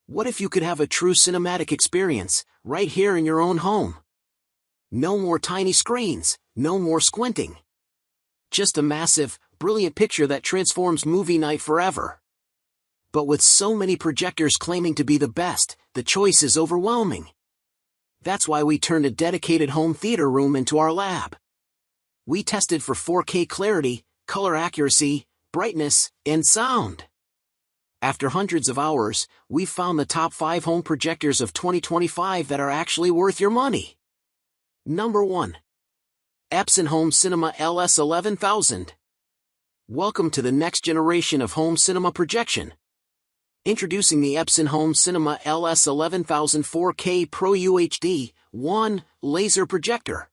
What if you could have a true cinematic experience, right here in your own home? No more tiny screens, no more squinting. Just a massive, brilliant picture that transforms movie night forever. But with so many projectors claiming to be the best, the choice is overwhelming. That's why we turned a dedicated home theater room into our lab. We tested for 4K clarity, color accuracy, brightness, and sound. After hundreds of hours, we've found the top 5 home projectors of 2025 that are actually worth your money. Number 1. Epson Home Cinema LS11000. Welcome to the next generation of home cinema projection. Introducing the Epson Home Cinema LS11000 4K Pro UHD 1 laser projector.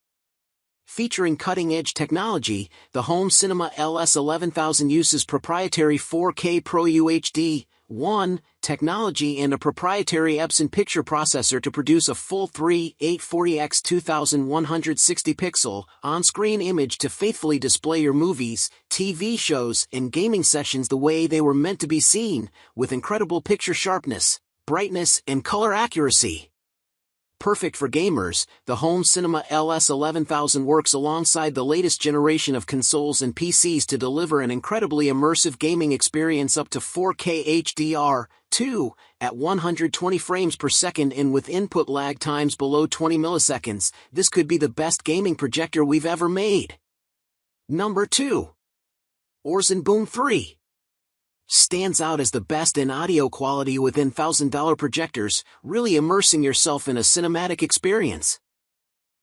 Featuring cutting-edge technology, the Home Cinema LS11000 uses proprietary 4K Pro UHD 1 technology and a proprietary Epson picture processor to produce a full 3840x 2160 pixel on-screen image to faithfully display your movies, TV shows, and gaming sessions the way they were meant to be seen, with incredible picture sharpness, brightness, and color accuracy. Perfect for gamers, the Home Cinema LS11000 works alongside the latest generation of consoles and PCs to deliver an incredibly immersive gaming experience up to 4K HDR2 at 120 frames per second and with input lag times below 20 milliseconds. This could be the best gaming projector we've ever made. Number 2. Aurzen BOOM 3. Stands out as the best in audio quality within $1,000 projectors, really immersing yourself in a cinematic experience.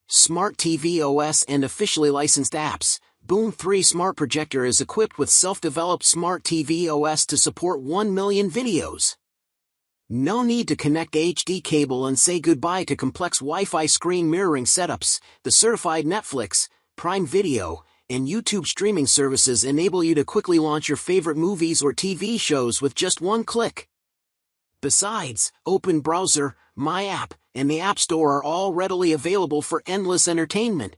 Smart TV OS and officially licensed apps, BOOM 3 Smart Projector is equipped with self-developed Smart TV OS to support 1 million videos. No need to connect HD cable and say goodbye to complex Wi-Fi screen mirroring setups. The certified Netflix, Prime Video, and YouTube streaming services enable you to quickly launch your favorite movies or TV shows with just one click. Besides, Open Browser, My App, and the App Store are all readily available for endless entertainment.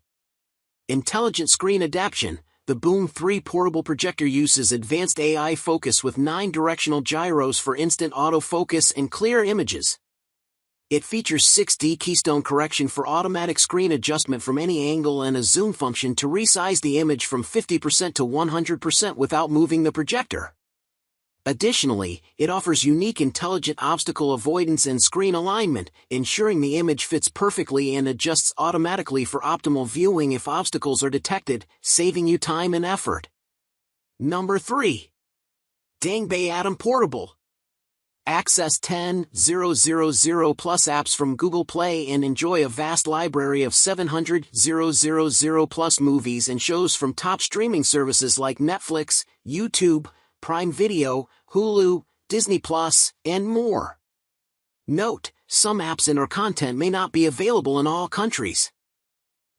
Intelligent screen adaptation. The BOOM 3 portable projector uses advanced AI focus with 9 directional gyros for instant autofocus and clear images. It features 6D keystone correction for automatic screen adjustment from any angle and a zoom function to resize the image from 50% to 100% without moving the projector. Additionally, it offers unique intelligent obstacle avoidance and screen alignment, ensuring the image fits perfectly and adjusts automatically for optimal viewing if obstacles are detected, saving you time and effort. Number 3. Dangbei Atom Portable. Access 10,000+ apps from Google Play and enjoy a vast library of 700,000+ movies and shows from top streaming services like Netflix, YouTube, Prime Video, Hulu, Disney+, and more. Note, some apps and/or content may not be available in all countries.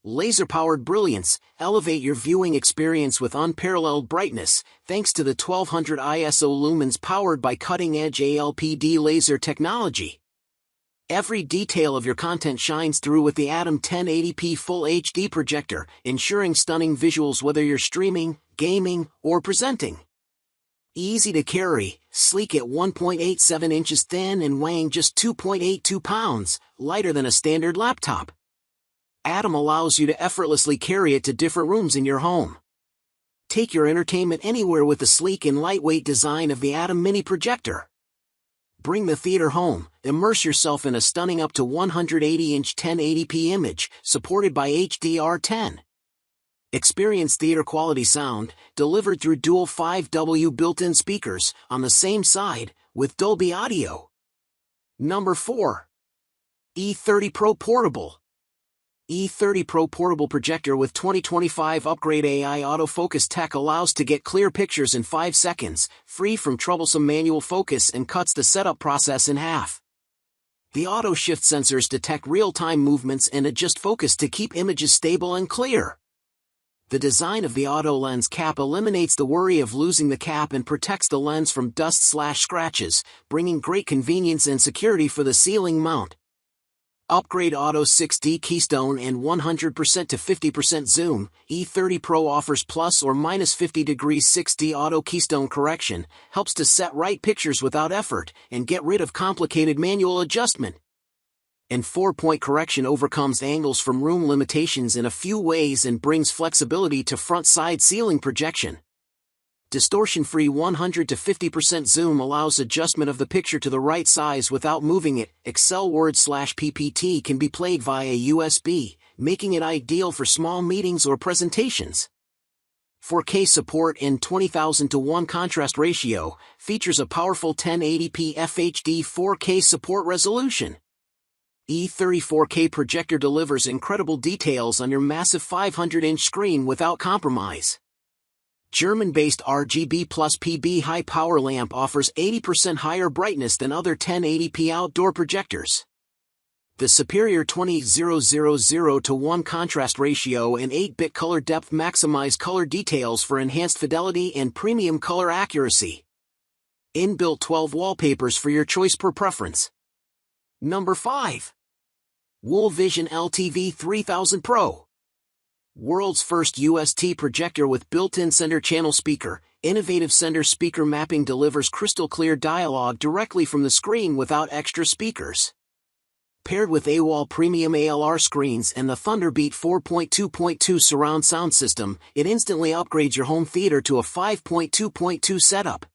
Laser-powered brilliance. Elevate your viewing experience with unparalleled brightness, thanks to the 1200 ISO lumens powered by cutting-edge ALPD laser technology. Every detail of your content shines through with the Atom 1080p Full HD projector, ensuring stunning visuals whether you're streaming, gaming, or presenting. Easy to carry, sleek at 1.87 inches thin and weighing just 2.82 pounds, lighter than a standard laptop. Atom allows you to effortlessly carry it to different rooms in your home. Take your entertainment anywhere with the sleek and lightweight design of the Atom Mini Projector. Bring the theater home, immerse yourself in a stunning up to 180-inch 1080p image, supported by HDR10. Experience theater-quality sound, delivered through dual 5W built-in speakers, on the same side, with Dolby audio. Number 4. E30 Pro Portable. E30 Pro portable projector with 2025 upgrade AI autofocus tech allows to get clear pictures in 5 seconds, free from troublesome manual focus and cuts the setup process in half. The auto shift sensors detect real-time movements and adjust focus to keep images stable and clear. The design of the auto lens cap eliminates the worry of losing the cap and protects the lens from dust/scratches, bringing great convenience and security for the ceiling mount. Upgrade Auto 6D Keystone and 100% to 50% zoom. E30 Pro offers plus or minus 50 degrees 6D Auto Keystone correction, helps to set right pictures without effort, and get rid of complicated manual adjustment. And 4-point correction overcomes angles from room limitations in a few ways and brings flexibility to front-side ceiling projection. Distortion-free 100 to 50% zoom allows adjustment of the picture to the right size without moving it. Excel Word/PPT can be played via USB, making it ideal for small meetings or presentations. 4K support in 20,000:1 contrast ratio, features a powerful 1080p FHD 4K support resolution. E30 4K projector delivers incredible details on your massive 500-inch screen without compromise. German-based RGB plus PB high-power lamp offers 80% higher brightness than other 1080p outdoor projectors. The superior 20:0:0:1 contrast ratio and 8-bit color depth maximize color details for enhanced fidelity and premium color accuracy. Inbuilt 12 wallpapers for your choice per preference. Number 5. WOL VISION LTV-3000 Pro. World's first UST projector with built-in center channel speaker. Innovative center speaker mapping delivers crystal clear dialogue directly from the screen without extra speakers. Paired with WOL premium ALR screens and the Thunderbeat 4.2.2 surround sound system, it instantly upgrades your home theater to a 5.2.2 setup.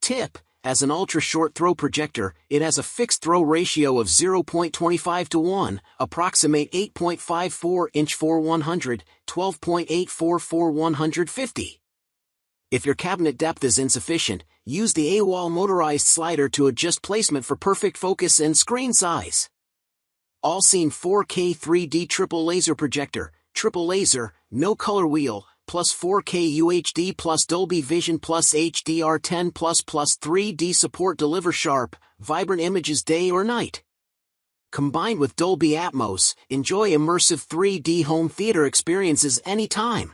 Tip: as an ultra-short throw projector, it has a fixed throw ratio of 0.25:1, approximate 8.54-inch for 100, 12.84 for 150. If your cabinet depth is insufficient, use the WOL motorized slider to adjust placement for perfect focus and screen size. All-Scene 4K 3D triple laser projector, triple laser, no color wheel, plus 4K UHD plus Dolby Vision plus HDR10 plus 3D support deliver sharp, vibrant images day or night. Combined with Dolby Atmos, enjoy immersive 3D home theater experiences anytime.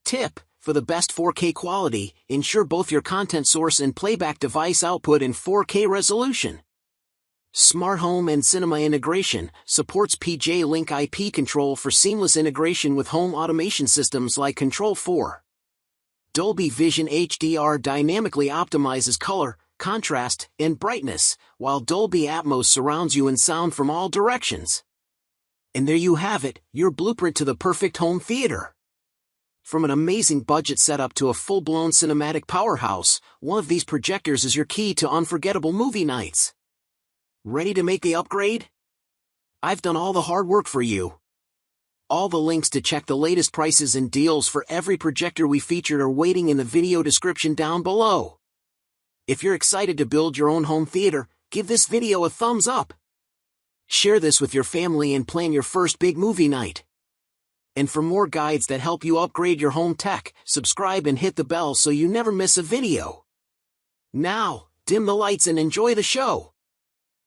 Tip: for the best 4K quality, ensure both your content source and playback device output in 4K resolution. Smart Home and Cinema Integration supports PJ-Link IP control for seamless integration with home automation systems like Control 4. Dolby Vision HDR dynamically optimizes color, contrast, and brightness, while Dolby Atmos surrounds you in sound from all directions. And there you have it, your blueprint to the perfect home theater. From an amazing budget setup to a full-blown cinematic powerhouse, one of these projectors is your key to unforgettable movie nights. Ready to make the upgrade? I've done all the hard work for you. All the links to check the latest prices and deals for every projector we featured are waiting in the video description down below. If you're excited to build your own home theater, give this video a thumbs up. Share this with your family and plan your first big movie night. And for more guides that help you upgrade your home tech, subscribe and hit the bell so you never miss a video. Now, dim the lights and enjoy the show.